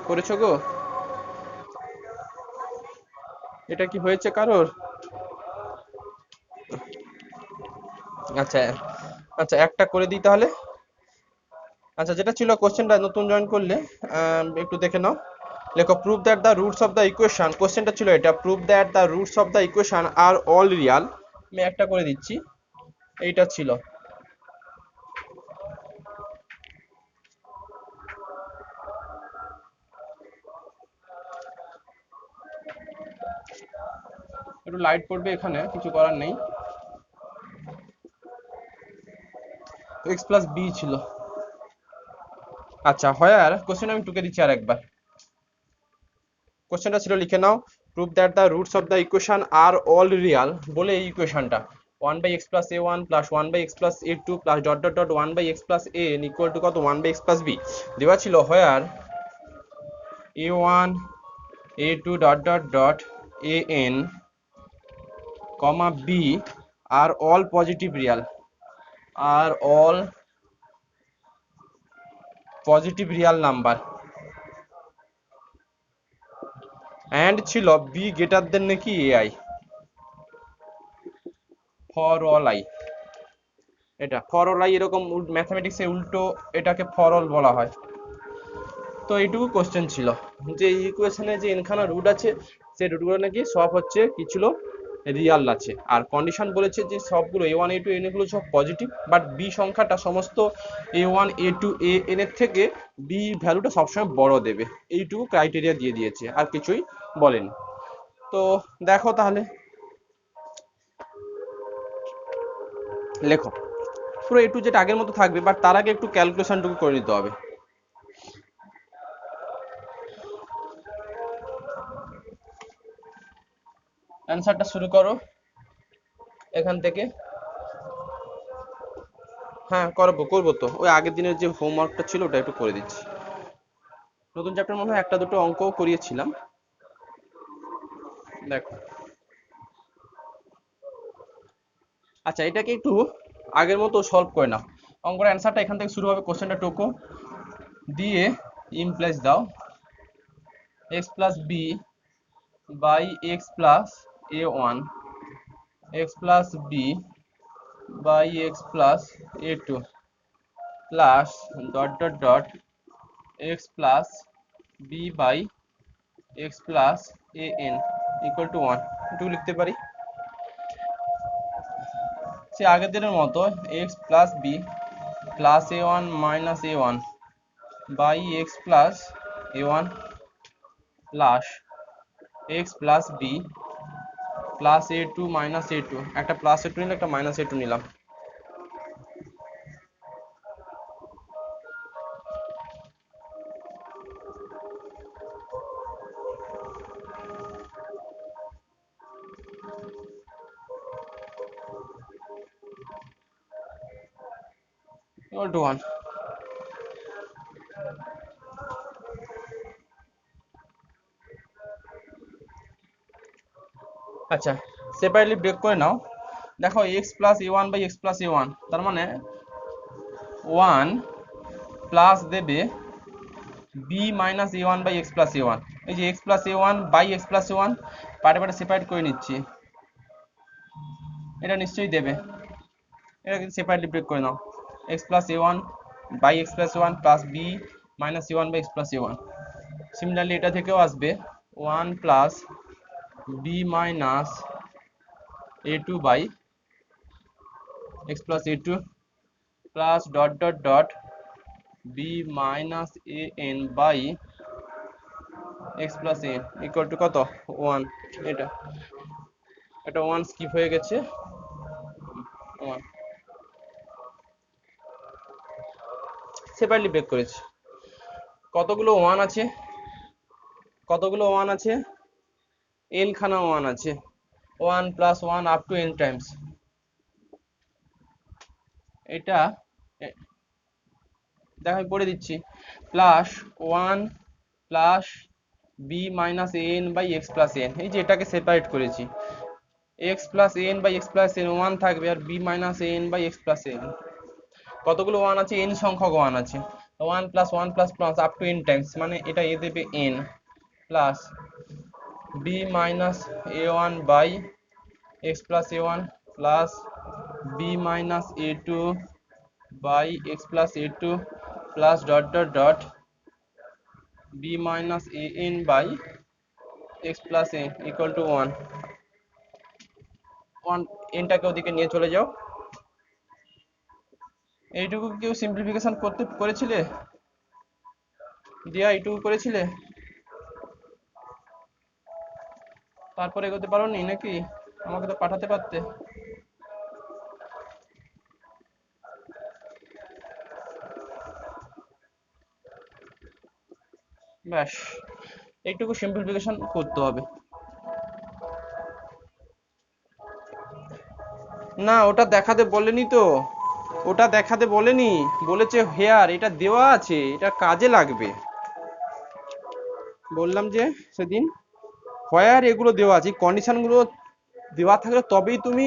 করেছো গো? এটা কি হয়েছে কারোর? আচ্ছা, আচ্ছা একটা করে দিই তাহলে। আচ্ছা, যেটা ছিল কোশ্চেনটা, নতুন জয়েন করলে একটু দেখে নাও। লেখো, prove that the roots of the equation, কোশ্চেনটা ছিল এটা, prove that the roots of the equation are all real. আমি একটা করে দিচ্ছি, এইটা ছিল। একটু লাইট পড়বে এখানে, কিছু করার নেই। এক্স প্লাস বি ছিল। আচ্ছা, হোয়ার, কোশ্চেন আমি টুকে দিচ্ছি আর একবার। কোশ্চেনটা ছিল, লিখে নাও, prove that the roots of the equation are all real, বলে এই ইকুয়েশনটা 1/x+a1 plus 1/x+a2 plus dot dot dot 1/x+a equal to কত, 1/x+b দেওয়া ছিল। Where a1 a2 dot dot dot an comma b are all positive real, are all positive real number, and ছিল b greater than নাকি a i, for all i. এটা for all i, এরকম ম্যাথমেটিক্সে উল্টো এটাকে ফর অল বলা হয়। তো এইটুকু কোশ্চেন ছিল, যে ইকুয়েশনে যে এনখানা রুট আছে, সেই রুটগুলো নাকি সব হচ্ছে কি ছিল, রিয়াল আছে। আর কন্ডিশন বলেছে যে সবগুলো a1 a2 an গুলো সব পজিটিভ, বাট বি সংখ্যাটা সমস্ত a1 a2 an এর থেকে বি ভ্যালুটা সবসময় বড় দেবে। এইটুকু ক্রাইটেরিয়া দিয়ে দিয়েছে, আর কিছুই বলেনি। তো দেখো তাহলে, লেখো। পুরো এ টু জেড আগের মতো থাকবে, বাট তার আগে একটু ক্যালকুলেশনটুকু করে নিতে হবে। অ্যান্সারটা শুরু করো এখান থেকে। হ্যাঁ, করবো তো, ওই আগের দিনের যে হোমওয়ার্কটা ছিল ওটা একটু করে দিচ্ছি। নতুন চ্যাপ্টার মনে হয় একটা দুটো অঙ্কও করিয়েছিলাম, দেখো। আচ্ছা, এটাকে একটু আগের মতো সলভ করে নাও। অঙ্কের অ্যান্সারটা এখান থেকে শুরু হবে, কোশ্চেনটা টোকো দিয়ে ইমপ্লাইজ দাও, x plus b by x plus a1 x plus b by x plus a2 plus dot dot dot x plus b by x plus an equal to 1, এটুকু লিখতে পারি। সে আগের দিনের মতো x plus b plus a1 minus a1 by x plus a1 plus x plus b plus a2 minus a2, একটা plus a2 নিলাম, একটা মাইনাস a2 নিলাম। Equal to 1। আচ্ছা, সেপারেটলি ব্রেক করে নাও। দেখো, x plus a1 by x plus a1, তার মানে 1 প্লাস দেবে b minus a1 by x plus a1। এই যে x plus a1 by x plus a1 পার্টে পার্টে সেপারেট করে নিচ্ছি, এটা নিশ্চয়ই দেবে। এটা কিন্তু সেপারেটলি ব্রেক করে নাও, x plus a1 by x plus a1 plus b minus a1 by x plus a1। Similarly এটা থেকেও আসবে 1 plus b minus a2 by x plus a2 plus dot dot dot b minus an by x plus a equal to কত, 1। এটা একটা 1 skip হয়ে গেছে, 1। Separately break করেছি। কতগুলো 1 আছে, কতগুলো 1 আছে, n খানা 1 আছে, 1 plus 1 up to n times. এটা দেখো আমি পড়ে দিচ্ছি, plus 1 plus b minus an by x plus n, এই যে এটাকে সেপারেট করেছি, x plus an by x plus n 1 থাকবে, আর b minus an by x plus n। কতগুলো 1 আছে, n সংখ্যক 1 আছে, 1 plus 1 plus plus up to n times, মানে এটা এ দেবে n plus b minus a1 by x plus a1 plus b minus a2 by x plus a2 plus dot dot dot b minus an by x plus n equal to 1 nটাকে ওদিকে নিয়ে চলে যাও। এইটুকু কেউ সিম্পলিফিকেশন করেছিলে? দিয়া এইটুকু করেছিলে, তারপরে এগোতে পারোনি নাকি? আমাকে তো পাঠাতে পারতে। ব্যাস, এইটুকু সিম্পলিফিকেশন করতে হবে। না, ওটা দেখাতে বলেনি তো, ওটা দেখাতে বলেনি, বলেছে হেয়ার, এটা দেওয়া আছে, এটা কাজে লাগবে। বললাম যে সেদিন হোয়ার এগুলো দেওয়া আছে, কন্ডিশন গুলো দেওয়া থাকলে তবেই তুমি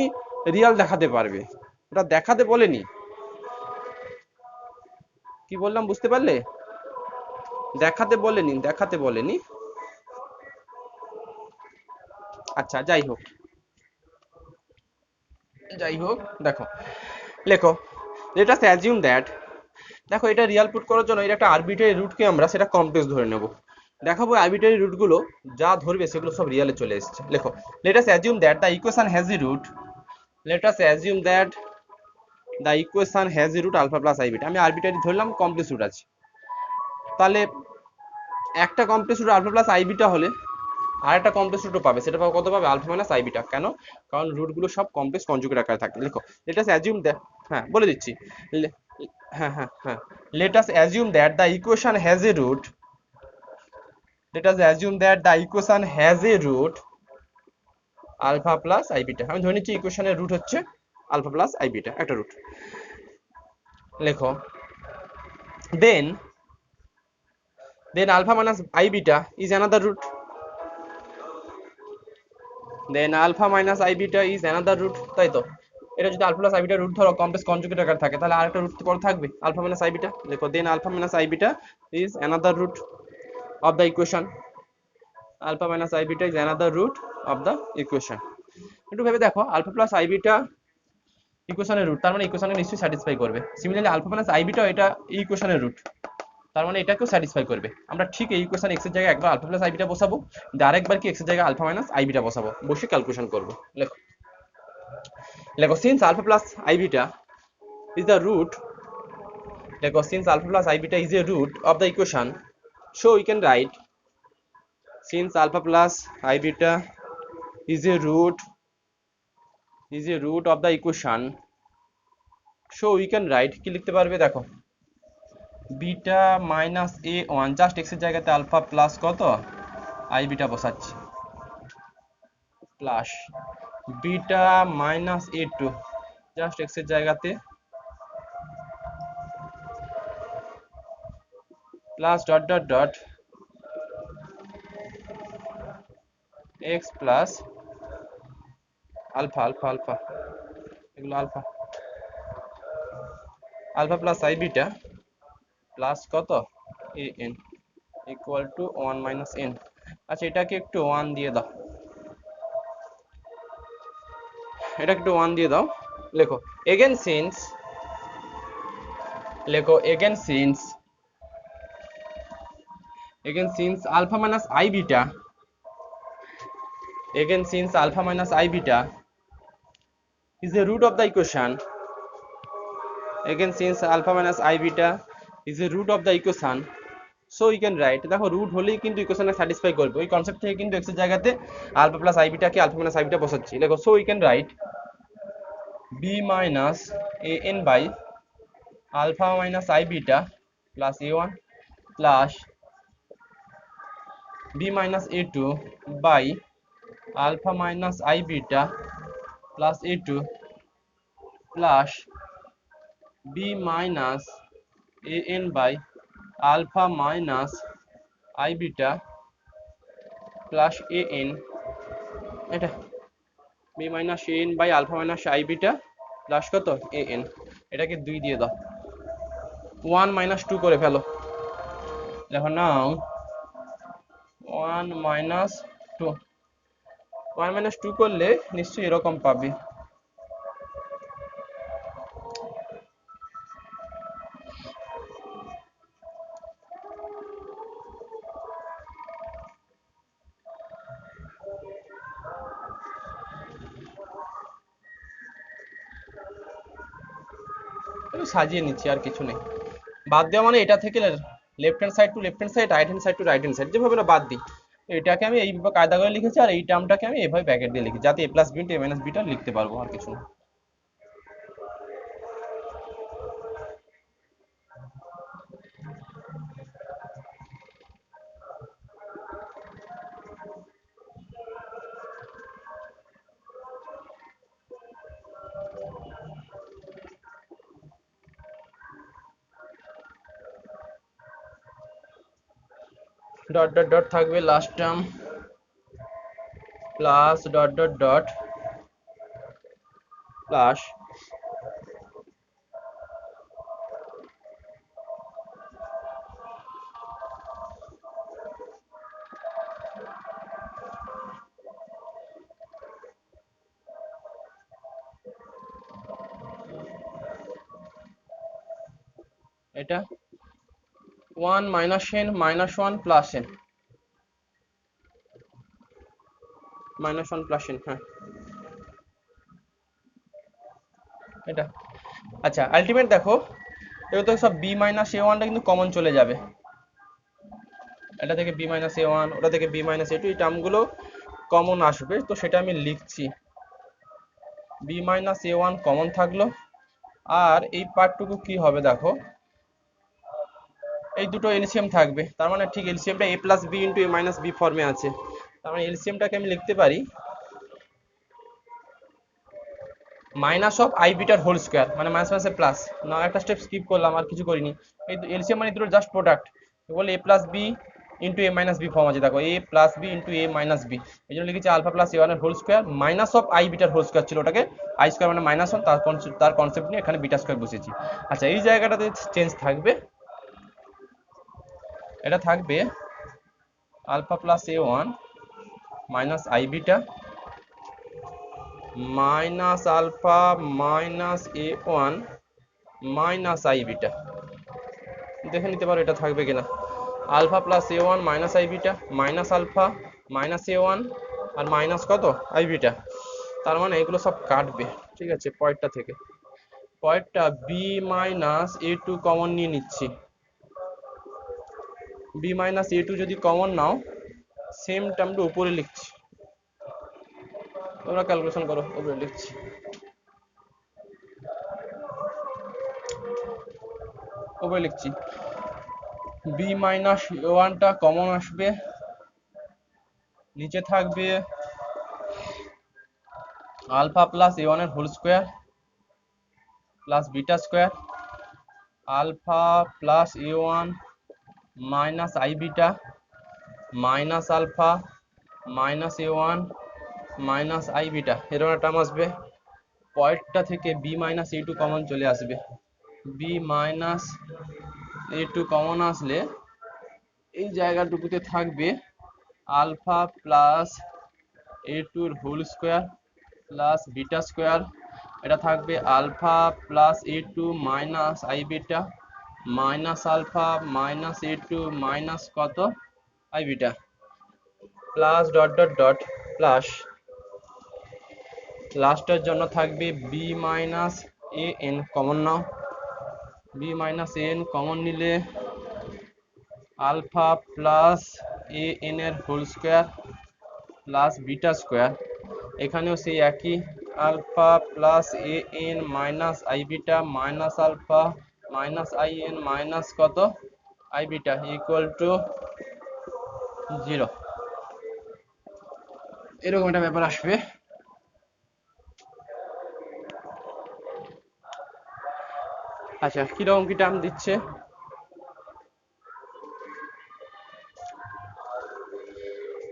রিয়াল দেখাতে পারবে, ওটা দেখাতে বলেনি। কি বললাম বুঝতে পারলে? দেখাতে বলেনি, দেখাতে বলেনি। আচ্ছা যাই হোক, যাই হোক, দেখো লেখো লেট আস অ্যাজিউম দ্যাট, দেখো এটা রিয়াল পুট করার জন্য এটা একটা আরবিট্রারি রুটকে আমরা সেটা কমপ্লেক্স ধরে নেব। দেখাবো আরবিট্রারি রুটগুলো যা ধরবে সেগুলো সব রিয়ালে চলে এসেছে। লেখো let us assume that the equation has a root, let us assume that the equation has a root alpha plus i beta. আমি আরবিট্রারি ধরলাম, কমপ্লেক্স রুট আছে, তাহলে একটা complex root alpha plus i beta হলে আর একটা complex রুটও পাবে, সেটা পাবে কত পাবে? Alpha minus i beta. কেন? কারণ রুটগুলো সব কমপ্লেক্স কনজুগেট আকারে থাকে। লেখো লেট আস অ্যাজিউম দ্যাট, হ্যাঁ বলে দিচ্ছি, হ্যাঁ হ্যাঁ হ্যাঁ, let us assume that the equation has a root, let us assume that the equation has a root alpha plus I beta। আমি ধরে নিচ্ছি ইকুয়েশনের রুট হচ্ছে আলফা প্লাস আই বিটা, একটা রুট। লেখো then alpha minus I beta is another root, then alpha minus I beta is another root, তাই তো? এটা যদি alpha plus i beta root ধরো কমপ্লেক্স কনজুগেট আকারে থাকে, তাহলে আরেকটা রুট পরে থাকবে আলফা মাইনাস আই বিটা। লেখো then alpha minus I beta is another root of the equation, alpha minus I beta is another root of the equation। একটু ভেবে দেখো, আলফা প্লাস আই বিটা ইকুয়েশনের রুট, তার মানে ইকুয়েশনকে নিশ্চয়ই স্যাটিসফাই করবে। Similarly alpha minus i beta এটা এই ইকুয়েশনের রুট, তার মানে এটাকেও স্যাটিসফাই করবে। আমরা ঠিক এই ইকুয়েশন এক্স এর জায়গায় একবার আলফা প্লাস আই বিটা বসাবো, আরেকবার কি এক্স এর জায়গায় আলফা মাইনাস আই বিটা বসাবো, বসে ক্যালকুলেশন করব। লেখো লেখো since alpha plus i beta is the root, লেখো since alpha plus i beta is a root of the equation, so we can write since alpha plus i beta is a root of the equation, so we can write, কি লিখতে পারবে দেখো, beta minus a one, just x এর জায়গাতে alpha plus কত i beta বসাচ্ছি, plus beta minus a two, just x এর জায়গাতে plus dot dot dot x plus alpha alpha alpha, এগুলো alpha, alpha plus i beta plus কত a n equal to 1 minus n. আচ্ছা এটাকে একটু 1 দিয়ে দাও, এটা একটু 1 দিয়ে দাও। লেখো এগেন সিন্স, লেখো again since alpha minus i beta, again since alpha minus I beta is the root of the equation, again since alpha minus I beta is the root of the equation, so we can write, দেখো root হলেই কিন্তু ইকুয়েশনে satisfy করবে, ওই concept থেকে কিন্তু x এর জায়গাতে আলফা প্লাস আই বিটা কে আলফা মাইনাস আই বিটা বসাচ্ছি। দেখো so we can write b minus a n by alpha minus i beta plus a one plus b minus a two by alpha minus i beta plus a two plus b minus a n by alpha minus i beta plus a n, এটা b minus a n by alpha minus i beta plus কত a N, এটাকে 2 দিয়ে দাও। 1 - 2 করে ফেলো। দেখো নাও 1 - 2, 1 - 2 করলে নিশ্চয়ই এরকম পাবে। একটু সাজিয়ে নিচ্ছি, আর কিছু নেই। বাদ দেওয়া মানে এটা থেকে left hand side to left hand side, right hand side to right hand side, যেভাবে বাদ দিই। এটাকে আমি এইভাবে কায়দা করে লিখেছি, আর এই টার্মটাকে আমি এভাবে ব্র্যাকেট দিয়ে লিখি, যাতে a plus b into a minus beta লিখতে পারবো, আর কিছু না। ডট ডট ডট থাকবে last term, plus dot dot dot plus এটা 1 - n -1 plus n, -1 plus n, হ্যাঁ এটা। আচ্ছা আলটিমেট দেখো, এগুলো তো সব b - a1টা কিন্তু কমন চলে যাবে, এটা থেকে b - a1, ওটা থেকে b - a2, এই টার্মগুলো কমন আসবে, তো সেটা আমি লিখছি। b - a1 কমন থাকলো, আর এই পার্টটুকু কি হবে দেখো, এই দুটো এলসিএম থাকবে, তার মানে ঠিক এলসিএমটা a plus b into a minus b ফর্মে আছে। তার মানে এলসিএমটাকে আমি লিখতে পারি মাইনাস অফ আই বিটার হোল স্কোয়ার, মানে মাইনাস মাইনাসে প্লাস, না একটা স্টেপ স্কিপ করলাম, আর কিছু করিনি। এই এলসিএম মানে দুটো জাস্ট প্রোডাক্ট, বলে a plus b into a minus b form আছে, দেখো a plus b into a minus b, এই জন্য লিখেছি আলফা প্লাস a1 এর whole square minus of i বিটার হোল স্কোয়ার ছিল, ওটাকে আই স্কোয়ার মানে -1, তার কনসেপ্ট নিয়ে এখানে বিটা স্কোয়ার বসেছি। আচ্ছা এই জায়গাটাতে চেঞ্জ থাকবে, এটা থাকবে alpha plus a1 minus i beta minus alpha minus a1 minus i beta. দেখে নিতে পারো এটা থাকবে কিনা। Alpha plus a1 minus i beta minus alpha minus a1 আর মাইনাস কত আই বিটা, তার মানে এগুলো সব কাটবে। ঠিক আছে, পয়েন্টটা থেকে পয়েন্টটা বি মাইনাস a2 কমন নিয়ে নিচ্ছি। বি মাইনাস a2 যদি কমন নাও, সেম টার্মটা উপরে লিখছি, তোমরা ক্যালকুলেশন করো, উপরে লিখছি। উপরে লিখছি বি মাইনাস a1টা কমন আসবে, নিচে থাকবে আলফা প্লাস a1 এর whole square plus beta square, alpha plus a1 minus i beta minus alpha minus a1 minus i beta, এরকম একটা টার্ম আসবে। পয়েন্টটা থেকে বি মাইনাস a2 কমন চলে আসবে, বি মাইনাস a2 কমন আসলে এই জায়গাটুকুতে থাকবে আলফা প্লাস a2 এর whole square plus beta square, এটা থাকবে alpha plus a2 minus i beta minus alpha minus a2 minus কত i beta, plus dot dot dot plus লাস্টের জন্য থাকবে b minus a n common নাও, b minus n common নিলে alpha plus a n এর whole square plus beta square, এখানেও সেই একই alpha plus a n minus i beta minus alpha minus i n minus কত i beta equal to 0, এরকম একটা ব্যাপার আসবে। আচ্ছা কিরকম কি টার্ম দিচ্ছে,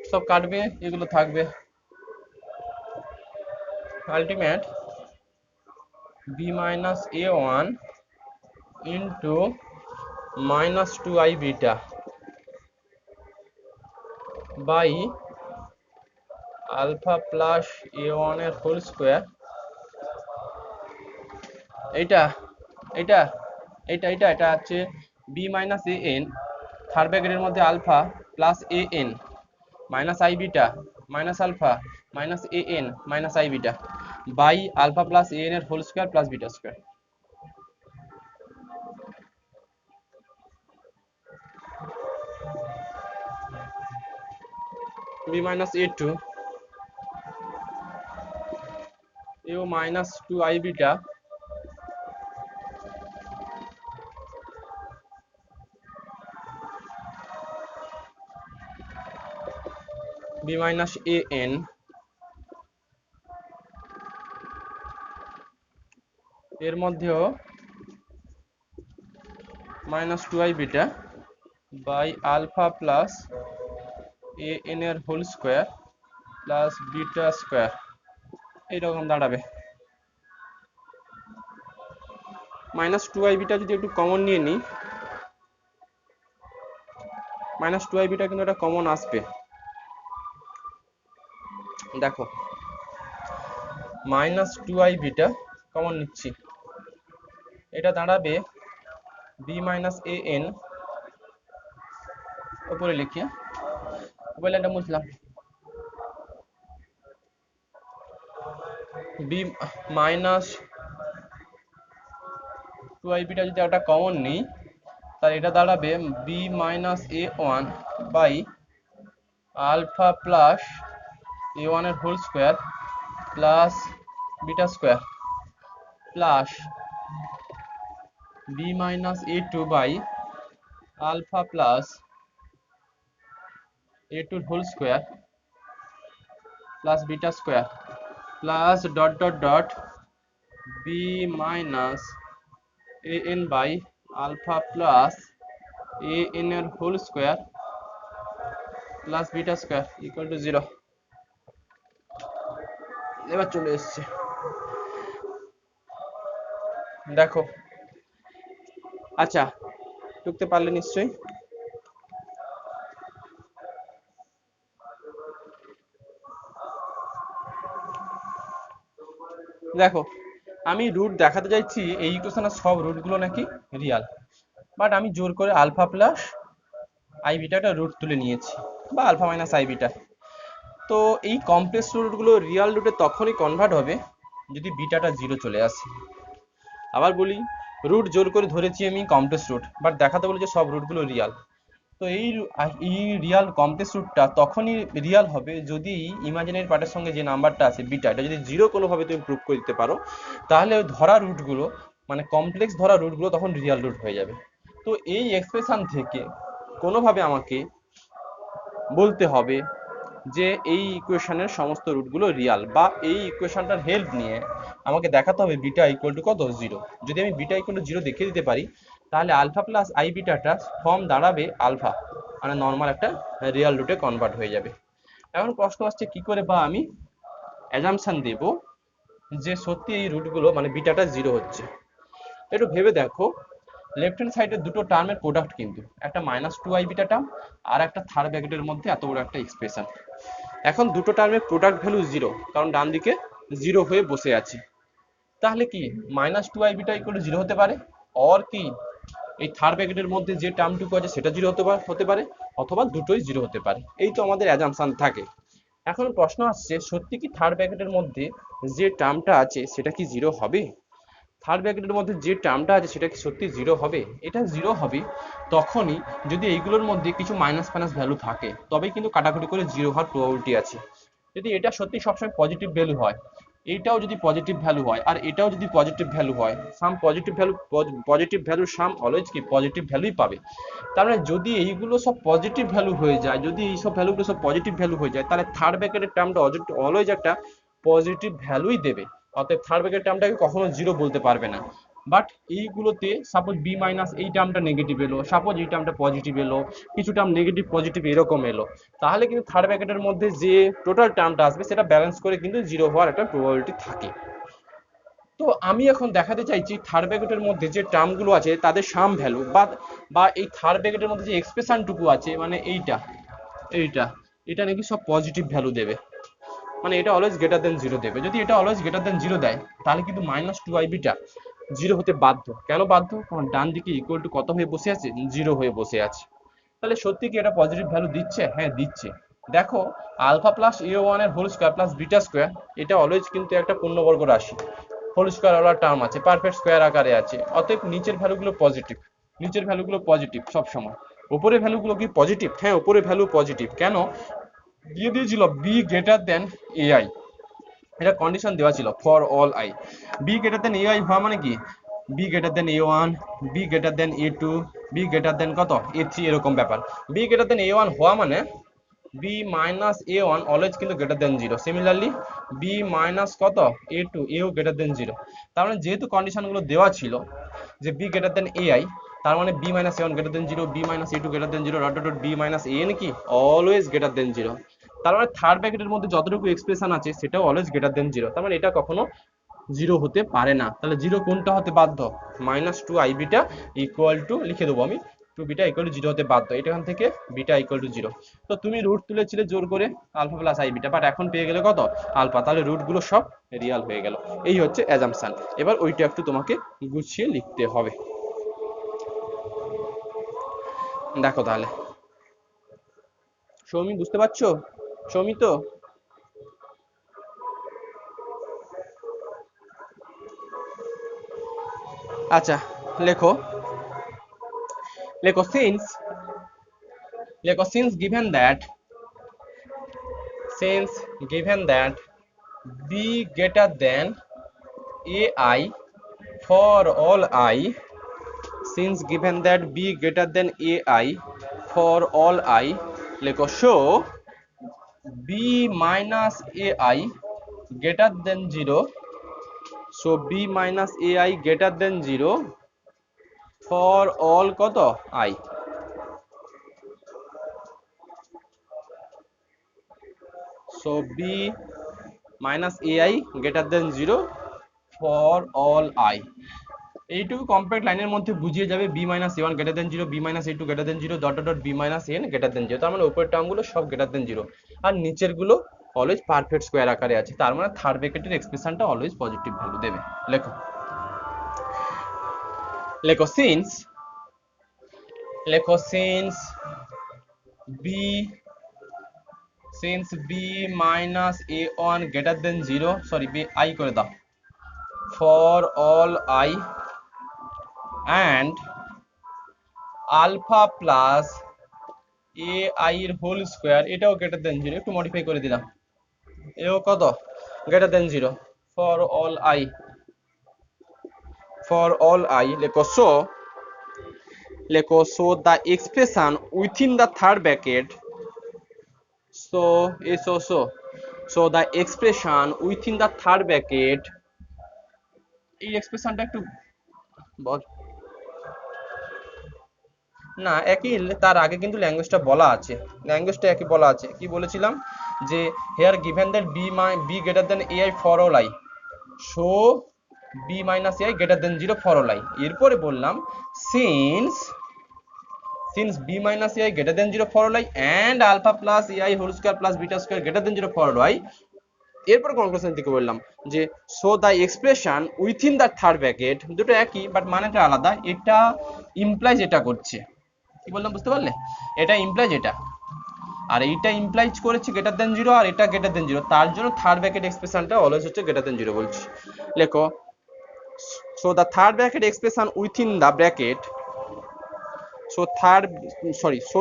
সব কাটবে, এগুলো থাকবে। Ultimate b minus a1 into minus 2i beta by alpha plus a1 এর হোল স্কোয়ার, এটা এটা এটা এটা এটা হচ্ছে b minus a n third ব্র্যাকেটের মধ্যে alpha plus a n minus i beta minus alpha minus a n minus i beta by alpha plus a n এর whole square plus beta square. B minus a two এও minus 2i beta b minus a n এর মধ্যেও minus 2i beta by alpha plus a n এর whole square plus beta square এইরকম দাঁড়াবে। Minus 2i beta যদি একটু common নিয়ে নিই, মাইনাস 2i বিটা কিন্তু এটা কমন আসবে। দেখো মাইনাস 2i বিটা কমন নিচ্ছি, এটা দাঁড়াবে বি মাইনাস এ এন, উপরে লিখি বলে এটা মুছলাম, বি মাইনাস 2i বিটা যদি একটা কমন নিই তাহলে এটা দাঁড়াবে b minus a one by alpha plus a one এর whole square plus beta square plus b minus a two by alpha plus a টুর whole square plus beta square plus dot dot dot b minus a n by alpha plus a n এর whole square plus beta square equal to 0। এবার চলে এসছে, দেখো আচ্ছা টুকতে পারলে নিশ্চয়ই। দেখো আমি রুট দেখাতে চাইছি এই ইকুয়েশনের সব রুটগুলো নাকি রিয়াল, বাট আমি জোর করে আলফা প্লাস আই বিটাটা রুট তুলে নিয়েছি বা আলফা মাইনাস আই বিটা। তো এই কমপ্লেক্স রুটগুলো রিয়াল রুটে তখনই কনভার্ট হবে যদি বিটাটা 0 চলে আসে। আবার বলি, রুট জোর করে ধরেছি আমি কমপ্লেক্স রুট, বাট দেখাতে বলি যে সব রুটগুলো রিয়াল। তো এই রিয়াল কমপ্লেক্স রুটটা তখনই রিয়াল হবে যদি ইমাজিনারি পার্টের সঙ্গে যে নাম্বারটা আছে বিটা, এটা যদি 0 কোনোভাবে তুমি প্রুভ করে দিতে পারো, তাহলে ওই ধরা রুটগুলো মানে কমপ্লেক্স ধরা রুটগুলো তখন রিয়াল রুট হয়ে যাবে। তো এই এক্সপ্রেশন থেকে কোনোভাবে আমাকে বলতে হবে যে এই ইকুয়েশনের সমস্ত রুটগুলো রিয়াল, বা এই ইকুয়েশনটার হেল্প নিয়ে আমাকে দেখাতে হবে বিটা ইকুয়াল টু কত 0। যদি আমি বিটা ইকুয়াল টু 0 দেখিয়ে দিতে পারি তাহলে আলফা প্লাস আই বিটাটা ফর্ম দাঁড়াবে আলফা, মানে নর্মাল একটা রিয়াল রুটে কনভার্ট হয়ে যাবে। এখন প্রশ্ন আসছে কি করে বা আমি অ্যাজাম্পশন দেব যে সত্যি এই রুটগুলো মানে বিটাটা 0 হচ্ছে। একটু ভেবে দেখো, লেফট হ্যান্ড সাইডের দুটো টার্মের প্রোডাক্ট কিন্তু একটা মাইনাস 2i বিটা টার্ম আর একটা থার্ড ব্র্যাকেটের মধ্যে এত বড় একটা এক্সপ্রেশন। এখন দুটো টার্মের প্রোডাক্ট ভ্যালু 0, কারণ ডান দিকে 0 হয়ে বসে আছে। তাহলে কি minus 2i beta equal to 0 হতে পারে, অর কি এই থার্ড ব্র্যাকেটের মধ্যে যে টার্মটুকু আছে সেটা 0 হতে পারে, অথবা দুটোই 0 হতে পারে। এই তো আমাদের অ্যাজাম্পশন থাকে। এখন প্রশ্ন আসছে সত্যি কি থার্ড ব্র্যাকেটের মধ্যে যে টার্মটা আছে সেটা কি 0 হবে? থার্ড ব্র্যাকেটের মধ্যে যে টার্মটা আছে সেটা কি সত্যি 0 হবে? এটা 0 হবে তখনই যদি এইগুলোর মধ্যে কিছু মাইনাস ফাইনাস ভ্যালু থাকে, তবেই কিন্তু কাটাকুটি করে 0 হওয়ার প্রবাবিলিটি আছে। যদি এটা সত্যি সবসময় পজিটিভ ভ্যালু হয়, এইটাও যদি পজিটিভ ভ্যালু হয় আর এটাও যদি পজিটিভ ভ্যালু হয়, পজিটিভ ভ্যালু সাম অলওয়েজ কি পজিটিভ ভ্যালুই পাবে। তার মানে যদি এইগুলো সব পজিটিভ ভ্যালু হয়ে যায়, যদি এই সব ভ্যালুগুলো সব পজিটিভ ভ্যালু হয়ে যায়, তাহলে থার্ড ব্র্যাকেটের টার্মটা অলওয়েজ একটা পজিটিভ ভ্যালুই দেবে। অতএব থার্ড ব্র্যাকেট টার্মটাকে কখনো 0 বলতে পারবে না। বাট এইগুলোতে সাপোজ বি মাইনাস এই টার্মটা নেগেটিভ এলো, সাপোজ এই টার্মটা পজিটিভ এলো, কিছু টার্ম নেগেটিভ পজিটিভ এরকম এলো, তাহলে কিন্তু থার্ড ব্র্যাকেটের মধ্যে যে টোটাল টার্মটা আসবে সেটা ব্যালেন্স করে কিন্তু 0 হওয়ার একটা প্রবাবিলিটি থাকে। তো আমি এখন দেখাতে চাইছি থার্ড ব্র্যাকেটের মধ্যে যে টার্মগুলো আছে তাদের সাম ভ্যালু বা এই থার্ড ব্র্যাকেটের মধ্যে যে এক্সপ্রেশনটুকু আছে মানে এইটা এইটা এটা নাকি সব পজিটিভ ভ্যালু দেবে, মানে এটা অলওয়েজ গ্রেটার দেন জিরো দেবে। যদি এটা অলওয়েজ গ্রেটার দেন জিরো দেয় তাহলে কিন্তু -2iবটা জিরো হতে বাধ্য। কেন বাধ্য? কারণ ডান দিকে ইকুয়াল টু কত হয়ে বসে আছে? জিরো হয়ে বসে আছে। তাহলে সত্যি কি এটা পজিটিভ ভ্যালু দিচ্ছে? হ্যাঁ দিচ্ছে। দেখো আলফা প্লাস a1 এর whole square plus beta square এটা অলওয়েজ কিন্তু একটা পূর্ণবর্গ রাশি, হোল স্কয়ার ওয়ালা টার্ম আছে, পারফেক্ট স্কয়ার আকারে আছে, অতএব নিচের ভ্যালুগুলো পজিটিভ। নিচের ভ্যালুগুলো পজিটিভ সব সময়। উপরের ভ্যালুগুলো কি পজিটিভ? হ্যাঁ উপরের ভ্যালু পজিটিভ। কেন? দিয়ে দিয়েছিল বি গ্রেটার দেন ai, এটা কন্ডিশন দেওয়া ছিল for all i. B greater than ai হওয়া মানে কি b greater than a1, b greater than a2, b greater than কত a3, এরকম ব্যাপার। বি গ্রেটার দেন a1 হওয়া মানে বি মাইনাস a1 অলওয়েজ কিন্তু greater than zero. Similarly b minus কত a2 এও গ্রেটার দেন জিরো। তার মানে যেহেতু কন্ডিশনগুলো দেওয়া ছিল যে বি গ্রেটার দেন ai, তার মানে b minus a1 greater than zero, b minus a2 greater than zero, dot dot b minus an কি অলওয়েজ গ্রেটার দেন জিরো। তার মানে থার্ড ব্র্যাকেটের মধ্যে যতটুকু এক্সপ্রেশন আছে সেটাও অলওয়েজ গ্রেটার দেন জিরো। তার মানে এটা কখনো জিরো হতে পারে না। তাহলে জিরো কোনটা হতে বাধ্য? -2iβ ইকুয়াল টু, লিখে দেবো আমি, 2β ইকুয়াল টু জিরো হতে বাধ্য। এখান থেকে বিটা ইকুয়াল টু জিরো। তো তুমি রুট তুলেছিলে জোর করে আলফা প্লাস আইβ, বাট এখন পেয়ে গেলে কত? আলফা। তাহলে রুট গুলো সব রিয়াল হয়ে গেল। এই হচ্ছে অ্যাজাম্পশন। এবার ওইটা একটু তোমাকে গুছিয়ে লিখতে হবে। দেখো তাহলে সৌমি বুঝতে পারছো? সৌমি তো আচ্ছা লেখো লেখো since given that b greater than ai for all I, since given that b greater than ai for all I, লেখো show b minus ai greater than 0, so b minus ai greater than 0 for all কত I, so b minus ai greater than 0 for all I। এইটুকু complete লাইনের মধ্যে বুঝিয়ে যাবে b minus a1 greater than 0, b minus a2 greater than 0, dot dot b minus an greater than 0। তার মানে উপরের টার্মগুলো সব গ্রেটার দেন 0 আর নিচের গুলো অলওয়েজ পারফেক্ট স্কয়ার আকারে আছে। তার মানে থার্ড ব্র্যাকেটের এক্সপ্রেশনটা অলওয়েজ পজিটিভ ভ্যালু দেবে। লেখো লেখো since b minus a1 greater than 0, sorry b I করে দাও, for all I and alpha plus ai এর হোল স্কয়ার এটাও গ্রেটার দেন 0, একটু মডিফাই করে দিলাম, এও কত greater than 0 for all I লেখো so the expression within the third bracket, so the expression within the third bracket, এই এক্সপ্রেশনটা একটু বল না, একই, তার আগে কিন্তু ল্যাঙ্গুয়েজটা বলা আছে, ল্যাঙ্গুয়েজটা একই বলা আছে। কি বলেছিলাম যে here given that b greater than ai for all I, so b minus ai greater than 0 for all I। এরপরে বললাম since b minus ai greater than 0 for all I and alpha plus ai whole square plus beta square greater than 0 for all I, এরপর conclusion থেকে বললাম যে so the expression within the third bracket, দুটো একই but মানেটা আলাদা। এটা implies এটা করছে, কি বললাম বুঝতে পারলে? এটা ইমপ্লাইজ এটা, আর এইটা ইমপ্লাইজ করেছে গ্রেটার দেন 0 আর এটা গ্রেটার দেন 0, তার জন্য থার্ড ব্র্যাকেট এক্সপ্রেশনটা অলওয়েজ হচ্ছে গ্রেটার দেন 0 বলছি। লেখো so the third bracket expression within the bracket, so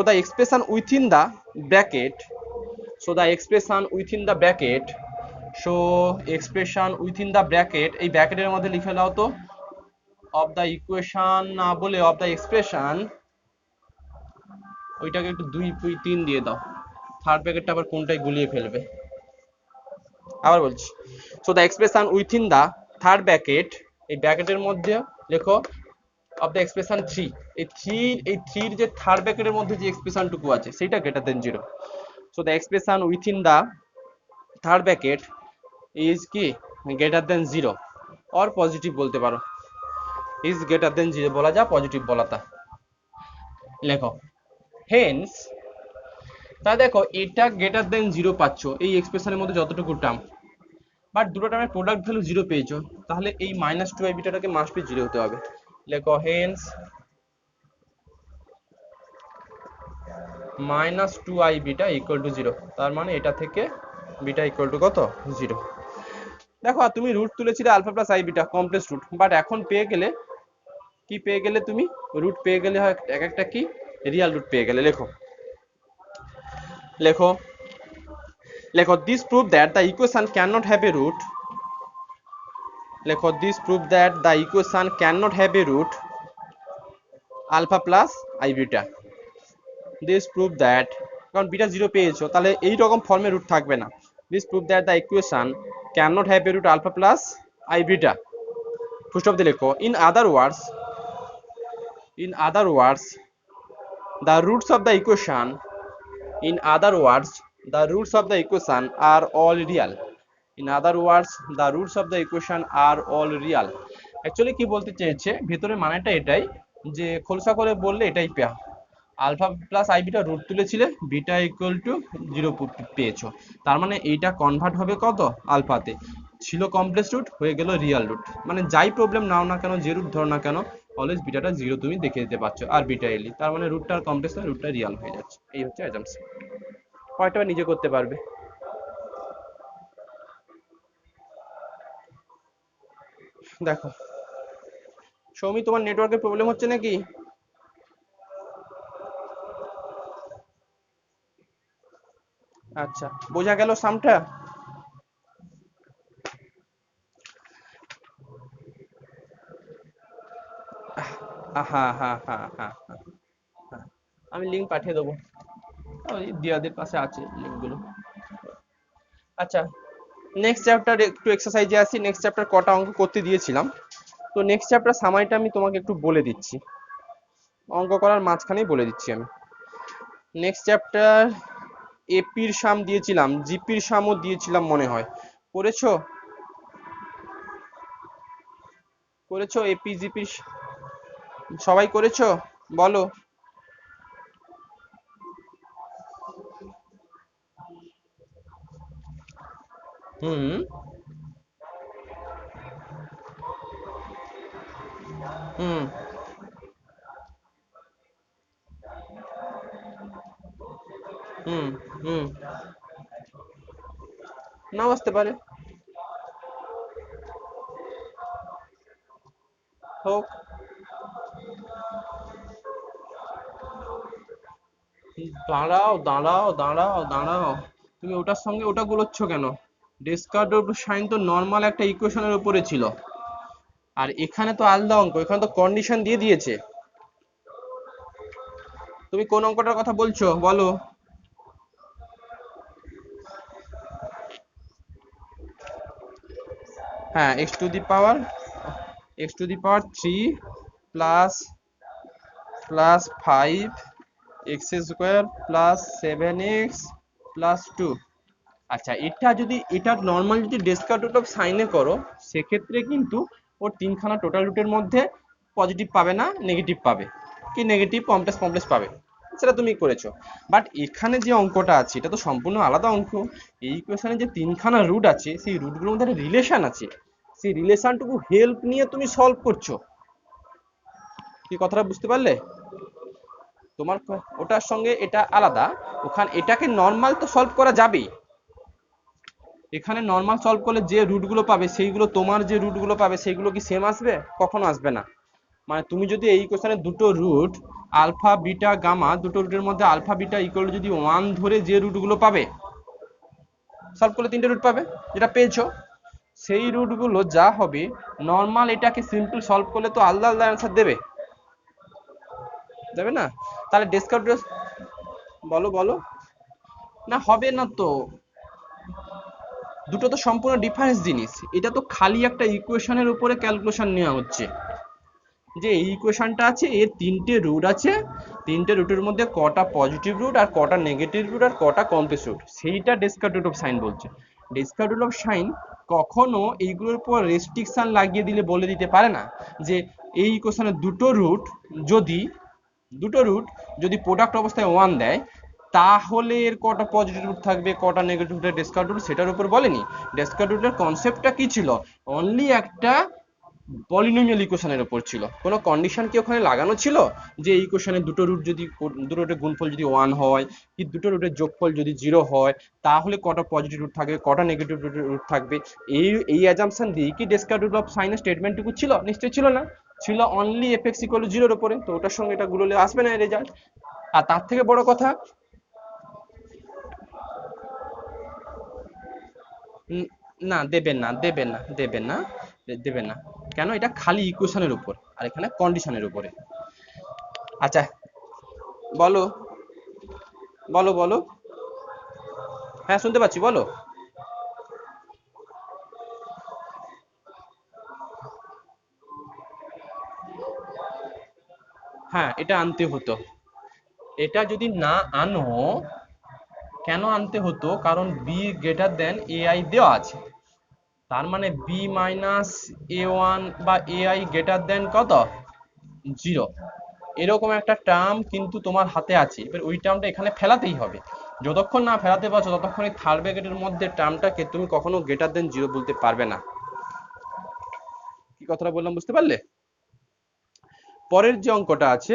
the expression within the bracket, এই ব্র্যাকেটের মধ্যে লিখে দাও তো অফ দ্য ইকুয়েশন না বলে অফ দ্য এক্সপ্রেশন, ওইটাকে একটু 2 3 দিয়ে দাও, থার্ড ব্র্যাকেটটা আবার কোনটাই গুলিয়ে ফেলবে। আবার বলছি, so the expression within the third bracket, এই ব্র্যাকেটের মধ্যে লেখো অফ দ্য এক্সপ্রেশন 3, এই 3 যে থার্ড ব্র্যাকেটের মধ্যে যে এক্সপ্রেশনটুকু আছে সেটা greater than 0, so the expression within the third bracket is কি গ্রেটার দেন 0 और पॉजिटिव बोलते पाরো, ইজ গ্রেটার দেন 0 বলা যা, পজিটিভ বলা তা। লেখো হেন্স, তা দেখো এটা গ্রেটার দেন 0 পাচ্ছ এই এক্সপ্রেশনের মধ্যে যতটুকু টার্ম, বাট দুটো টার্মের প্রোডাক্ট ভ্যালু 0 পেয়েছো, তাহলে এই -2i বিটাটাকে মাস্ট বি 0 হতে হবে। লেখো Haynes -2i beta equal to 0, তার মানে এটা থেকে বিটা ইকুয়াল টু কত, 0। দেখো আর তুমি রুট তুলেছিলে alpha plus i beta complex root, but এখন পেয়ে গেলে কি পেয়ে গেলে, তুমি রুট পেয়ে গেলে, হয় এক একটা কি রিয়াল রুট পেয়ে গেলে। লেখো লেখো লেখো this prove that the equation can not have a root. লেখো this prove that the equation can not have a root alpha plus i beta. This prove that, কারণ বিটা 0 পেয়েছো তাহলে এই রকম ফর্মে রুট থাকবে না। This prove that the equation can not have a root alpha plus i beta. Full stop দিয়ে লেখো in other words, the roots of the equation, in other words the roots of the equation are all real. In other words the roots of the equation are all real. Actually কি বলতে চেয়েছে ভেতরে মানেটা এটাই, যে খোলসা করে বললে এটাই alpha plus i beta root তুলেছিলে, বিটা ইকুয়াল টু 0 পেয়েছো, তার মানে এইটা কনভার্ট হবে কত, আলফাতে। ছিল কমপ্লেক্স রুট, হয়ে গেল রিয়াল রুট। মানে যাই প্রবলেম নাও না কেন, যে রুট ধরো না কেন, অলওয়েজ বিটাটা 0 তুমি দেখে দিতে পারছো, আর বিটা এলি, তার মানে রুটটা আর কমপ্লেক্স না, রুটটা রিয়াল হয়ে যাচ্ছে। এই হচ্ছে অ্যাজাম্পশন। পয়েন্টটা নিজে করতে পারবে। দেখো সৌমি, তোমার নেটওয়ার্কের প্রবলেম হচ্ছে নাকি? আচ্ছা, বোঝা গেল সামটা? হ্যাঁ হ্যাঁ হ্যাঁ হ্যাঁ হ্যাঁ, আমি লিঙ্ক পাঠিয়ে দেবো, ওই দিয়াদের পাশে আছে লিঙ্কগুলো। আচ্ছা, নেক্সট চ্যাপ্টার একটু এক্সারসাইজে আসি। নেক্সট চ্যাপ্টার কটা অঙ্ক করতে দিয়েছিলাম, তো নেক্সট চ্যাপ্টার সামারিটা আমি তোমাকে একটু বলে দিচ্ছি, অঙ্ক করার মাঝখানেই বলে দিচ্ছি আমি। নেক্সট চ্যাপ্টার এপির সাম দিয়েছিলাম, জিপির সামও দিয়েছিলাম মনে হয়, করেছো? করেছো এপি জিপির সবাই করেছো? বলো। হুম হুম হুম হুম নাও আসতে পারে, হোক। দাঁড়াও দাঁড়াও দাঁড়াও দাঁড়াও, তুমি ওটার সঙ্গে ওটা গুলোচ্ছ কেন? ডেসকার্টের সাইন তো নর্মাল একটা ইকুয়েশনের উপরে ছিল, আর এখানে তো আলাদা অঙ্ক, এখানে তো কন্ডিশন দিয়ে দিয়েছে। তুমি কোন অঙ্কটার কথা বলছো বলো? হ্যাঁ, x to the power 3 plus 5 x square plus 7x plus 2। আচ্ছা, এটা যদি এটা নর্মাল যদি ডেসকার্ট রুট অফ সাইনে করো, সেক্ষেত্রে কিন্তু ওর তিনখানা টোটাল রুটের মধ্যে পজিটিভ পাবে না, নেগেটিভ পাবে, কি নেগেটিভ কমপ্লেক্স কমপ্লেক্স পাবে, সেটা তুমি করেছো। বাট এখানে যে অঙ্কটা আছে এটা তো সম্পূর্ণ আলাদা অঙ্ক। এই ইকুয়েশনে যে তিনখানা রুট আছে, সেই রুটগুলোর মধ্যে একটা রিলেশন আছে, সেই রিলেশনটুকু হেল্প নিয়ে তুমি সলভ করছো। কি কথাটা বুঝতে পারলে? তোমার ওটার সঙ্গে এটা আলাদা, ওখানে এটাকে নর্মাল তো সলভ করা যাবেই, এখানে নর্মাল সলভ করলে যে রুটগুলো পাবে সেইগুলো তোমার যে রুটগুলো পাবে সেইগুলো কি সেম আসবে? কখনো আসবে না। মানে তুমি যদি এই কোশ্চেনে দুটো রুট আলফা বিটা গামা, দুটো রুটের মধ্যে আলফা বিটা ইকুয়াল যদি 1 ধরে যে রুটগুলো পাবে, সলভ করলে 3টে রুট পাবে, যেটা পেয়েছো সেই রুটগুলো যা হবে নর্মাল এটাকে সিম্পল সলভ করলে তো আলাদা আলাদা অ্যান্সার দেবে, দেবে না? তাহলে ডেসকার্ট, বলো বলো। না হবে না তো, দুটো তো সম্পূর্ণ ডিফারেন্স জিনিস। এটা তো খালি একটা ইকুয়েশনের উপরে ক্যালকুলেশন নেওয়া হচ্ছে, যে এই ইকুয়েশনটা আছে, এর 3টে রুট আছে, 3টে রুটের মধ্যে কটা পজিটিভ রুট আর কটা নেগেটিভ রুট আর কটা কমপ্লেক্স রুট, সেইটা ডেসকার্ট রুট অফ সাইন বলছে। ডেসকার্ট রুট অফ সাইন কখনো এইগুলোর উপর রেস্ট্রিকশন লাগিয়ে দিলে বলে দিতে পারে না যে এই ইকুয়েশনের দুটো রুট যদি প্রোডাক্ট অবস্থায় 1 দেয় তাহলে এর কটা পজিটিভ রুট থাকবে কটা নেগেটিভ রুট ডেসকার্ট রুট সেটার উপর বলেনি। ডেসকার্ট রুটের কনসেপ্টটা কি ছিল? অনলি একটা পলিনোমিয়াল ইকুয়েশনের উপর ছিল। কোনো কন্ডিশন কি ওখানে লাগানো ছিল যে এই ইকুয়েশনের দুটো রুটের গুণফল যদি 1 হয় কি দুটো রুটের যোগফল যদি 0 হয় তাহলে কটা পজিটিভ রুট থাকবে কটা নেগেটিভ রুট থাকবে? এই অ্যাজাম্পশন দিয়ে কি ডেসকার্ট রুট অফ সাইনের স্টেটমেন্টটুকু ছিল? নিশ্চয়ই ছিল না। ছিল অনলি fx = 0 এর উপরে। তো ওটার সঙ্গে এটা গুলোলে আসবে না রেজাল্ট। আর তার থেকে বড় কথা, না দেবেন না। কেন? এটা খালি ইকুয়েশনের উপর আর এখানে কন্ডিশনের উপরে। আচ্ছা বলো বলো বলো। হ্যাঁ শুনতে পাচ্ছি, বলো। হ্যাঁ এটা আনতে হতো। এটা যদি না আনো, কেন আনতে হতো? কারণ বি গ্রেটার দেন এআই দেওয়া আছে। তার মানে বি মাইনাস a1 বা এআই গ্রেটার দেন কত? 0। এরকম একটা টার্ম কিন্তু তোমার হাতে আছে। এবার ওই টার্মটা এখানে ফেলাতেই হবে। যতক্ষণ না ফেলাতে পারছো ততক্ষণ এই থার্ড ব্র্যাকেটের মধ্যে টার্মটাকে তুমি কখনো গ্রেটার দেন 0 বলতে পারবে না। কি কথাটা বললাম বুঝতে পারলে? পরের যে অঙ্কটা আছে,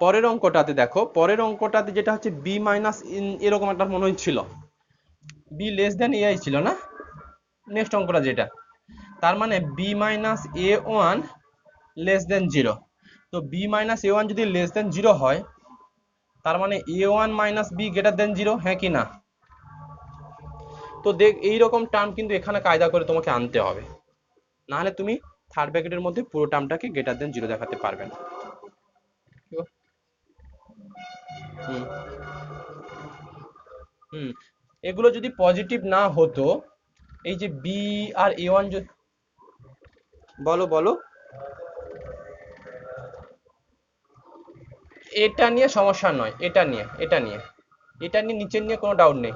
পরের অঙ্কটাতে দেখো, পরের অঙ্কটাতে যেটা হচ্ছে বি মাইনাস এরকম একটা মনে হচ্ছিল, বি লেস দেন এআই ছিল না নেক্সট অঙ্কটা যেটা। তার মানে b minus a1 less than 0। তো বি মাইনাস a1 যদি লেস দেন 0 হয় তার মানে a1 minus B greater than 0, হ্যাঁ কি না? তো দেখ এইরকম টার্ম কিন্তু এখানে কায়দা করে তোমাকে আনতে হবে, নাহলে তুমি থার্ড ব্র্যাকেটের মধ্যে পুরো টার্মটাকে গ্রেটার দেন 0 দেখাতে পারবে না। হুম হুম এগুলো যদি পজিটিভ না হতো, এই যে বি আর a1 বলো বলো। এটা নিয়ে সমস্যা নয়, এটা নিয়ে নিচের নিয়ে কোনো ডাউট নেই।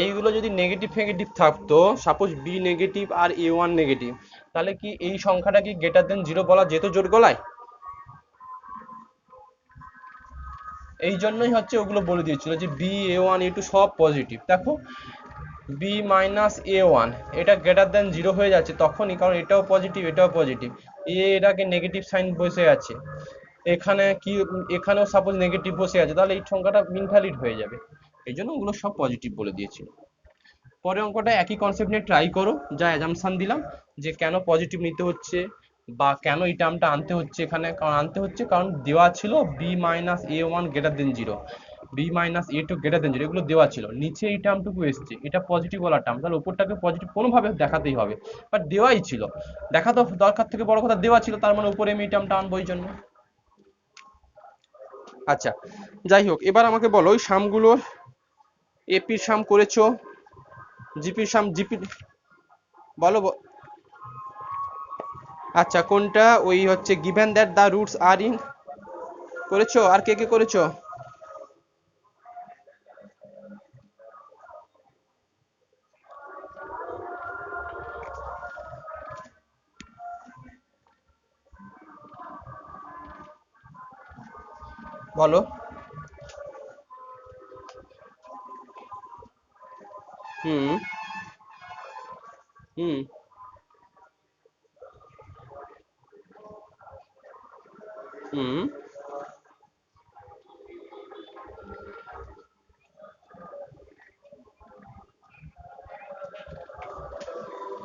এইগুলো যদি নেগেটিভ ফেগেটিভ থাকতো, সাপোজ বি নেগেটিভ আর a1 নেগেটিভ, তাহলে কি এই সংখ্যাটা কি গ্রেটার দেন 0 বলা যেত জোর গলায়? এই জন্যই হচ্ছে ওগুলো বলে দিয়েছিল যে বি a1 a2 সব পজিটিভ। দেখো বি মাইনাস a1 এটা গ্রেটার দেন 0 হয়ে যাচ্ছে তখনই, কারণ এটাও পজিটিভ এটাও পজিটিভ, এটাকে নেগেটিভ সাইন বসে আছে এখানে, কি এখানেও সাপোজ নেগেটিভ বসে আছে, তাহলে এই সংখ্যাটা ইনভ্যালিড হয়ে যাবে। এই জন্য ওগুলো সব পজিটিভ বলে দিয়েছিল। পরের অঙ্কটা একই কনসেপ্ট নিয়ে ট্রাই করো, যা অ্যাজাম্পশন দিলাম যে কেন পজিটিভ নিতে হচ্ছে বা কেন এই টার্মটা আনতে হচ্ছে এখানে। কারণ আনতে হচ্ছে কারণ দেওয়া ছিল b minus a1 greater than 0, b minus a2 greater than 0, এগুলো দেওয়া ছিল। নিচে এই টার্মটুকু এসছে, এটা পজিটিভ বলা টার্ম, তাহলে উপরটাকে পজিটিভ কোনোভাবে দেখাতেই হবে। বাট দেওয়াই ছিল, দেখা তো দরকার থেকে বড় কথা দেওয়া ছিল, তার মানে উপরে আমি এই টার্মটা আনবো এই জন্য। আচ্ছা যাই হোক, এবার আমাকে বলো ওই সামগুলোর এপির সাম করেছো, জিপির সাম জিপি বলো আচ্ছা কোনটা? ওই হচ্ছে given that the roots are in করেছো, আর কে কে করেছো? বলো। হুম হুম হুম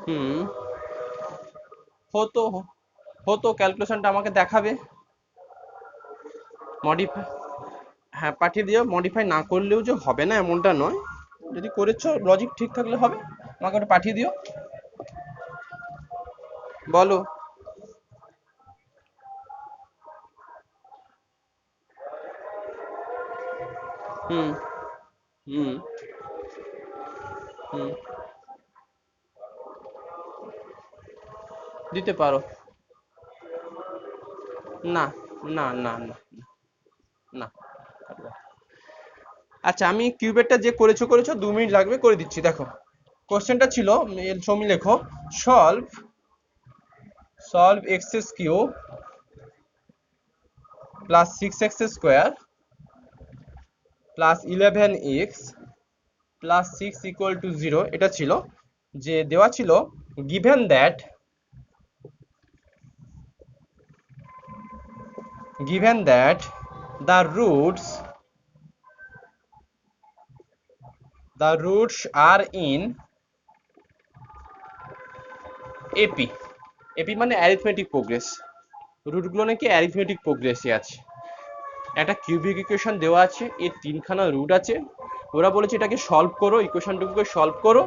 হুম হতো হতো ক্যালকুলেশনটা আমাকে দেখাবে, মডিফাই। হ্যাঁ পাঠিয়ে দিও, মডিফাই না করলেও যে হবে না এমনটা নয়, যদি করেছো লজিক ঠিক থাকলে হবে। আমাকে ওটা পাঠিয়ে দিও। বলো। হুম হুম হুম দিতে পারো। না না না না না। আচ্ছা আমি কিউবেটটা যে করেছো 2 মিনিট লাগবে, করে দিচ্ছি দেখো। কোশ্চেনটা ছিল সৌমি লেখো solve x cube plus 6x square plus 11x plus 6 equal to 0। এটা ছিল যে দেওয়া ছিল given that the roots are in AP মানে অ্যারিথমেটিক প্রোগ্রেস, রুটগুলো নাকি অ্যারিথমেটিক প্রোগ্রেসে আছে। একটা কিউবিক ইকুয়েশন দেওয়া আছে, এর তিনখানা রুট আছে, ওরা বলেছে এটাকে সলভ করো, ইকুয়েশনটুকুকে সলভ করো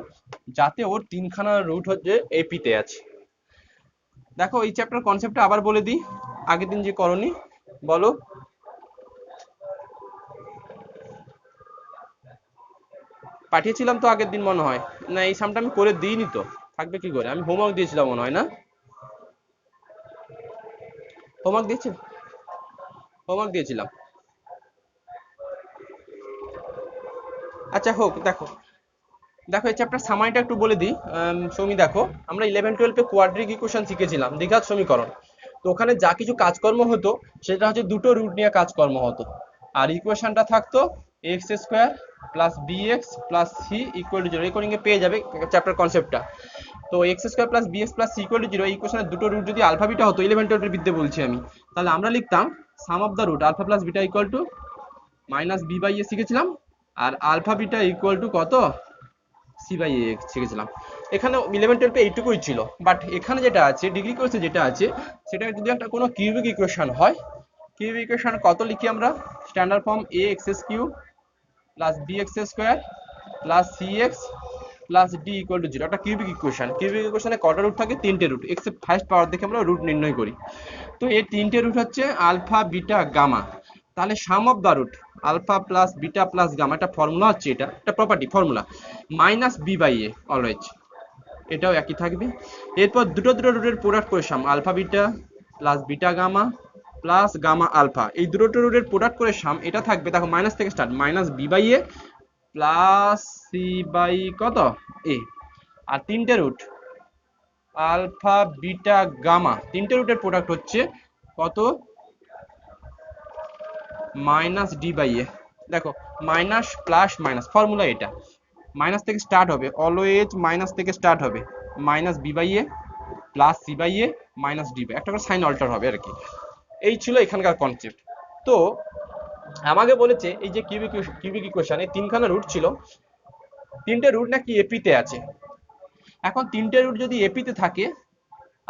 যাতে ওর তিনখানা রুট হচ্ছে এপিতে আছে। দেখো এই চ্যাপ্টার কনসেপ্টটা আবার বলে দিই, আগের দিন যে করনি বলো। পাঠিয়েছিলাম তো আগের দিন মনে হয়, না এই সামটা আমি করে দিইনি তো, থাকবে কি করে, আমি হোমওয়ার্ক দিয়েছিলাম মনে হয়, না হোমওয়ার্ক দিয়েছিলাম। আচ্ছা হোক, দেখো এই চ্যাপ্টার সামারিটা একটু বলে দিই। সৌমি দেখো, আমরা 11-12 কোয়াড্রিক ইকুয়েশন শিখেছিলাম, দ্বিঘাত সমীকরণ। তো ওখানে যা কিছু কাজকর্ম হতো সেটা হচ্ছে দুটো রুট নিয়ে কাজকর্ম হতো, আর ইকুয়েশনটা থাকতো x square plus bx plus c equal to 0। Recording এ পেয়ে যাবে চ্যাপ্টার কনসেপ্টটা। তো x square plus bx plus c equal to 0, এই ইকুয়েশনের দুটো রুট যদি আলফা বিটা হতো, 11-12 বিদ্যে বলছি আমি, তাহলে আমরা লিখতাম sum of the root alpha plus beta equal to minus b by a শিখেছিলাম, আর আলফা বিটা ইকুয়াল টু কত, সি বাই এ শিখেছিলাম। এখানে 11-12 এইটুকুই ছিল, বাট এখানে যেটা আছে ডিগ্রি কোর্সে যেটা আছে সেটা যদি একটা কোনো কিউবিক ইকুয়েশন হয়, কিউবিক ইকুয়েশন কত লিখি আমরা, standard form a x cube plus b x square plus c x plus d equal to 0। একটা কিউবিক ইকুয়েশনে কটা রুট থাকে, তিনটে রুট, এক্স এর ফার্স্ট পাওয়ার দেখে আমরা রুট নির্ণয় করি। তো এই তিনটে রুট হচ্ছে আলফা বিটা গামা, তাহলে sum of the root alpha plus beta plus gamma, একটা ফর্মুলা হচ্ছে, এটা একটা property formula, minus b by a always, এটাও একই থাকবে। এরপর দুটো রুটের প্রোডাক্ট করে sum alpha beta plus beta gamma plus gamma alpha, এই দুটো রুটের প্রোডাক্ট করে সাম এটা থাকবে, দেখো মাইনাস থেকে start, minus b by a plus c by কত এ, আর তিনটে রুট আলফা বিটা গামা, তিনটে রুটের প্রোডাক্ট হচ্ছে কত, মাইনাস ডি বাই এ। দেখো মাইনাস প্লাস মাইনাস ফর্মুলা, এটা মাইনাস থেকে স্টার্ট হবে, অলওয়েজ মাইনাস থেকে স্টার্ট হবে, minus b by a plus c by a minus d by, একটা করে সাইন অল্টার হবে আর কি। এই ছিল এখানকার কনসেপ্ট। তো আমাকে বলেছে এই যে কিউবিক ইকুয়েশন, এই তিনখানা রুট ছিল, তিনটে রুট নাকি এপিতে আছে। এখন তিনটে রুট যদি এপিতে থাকে,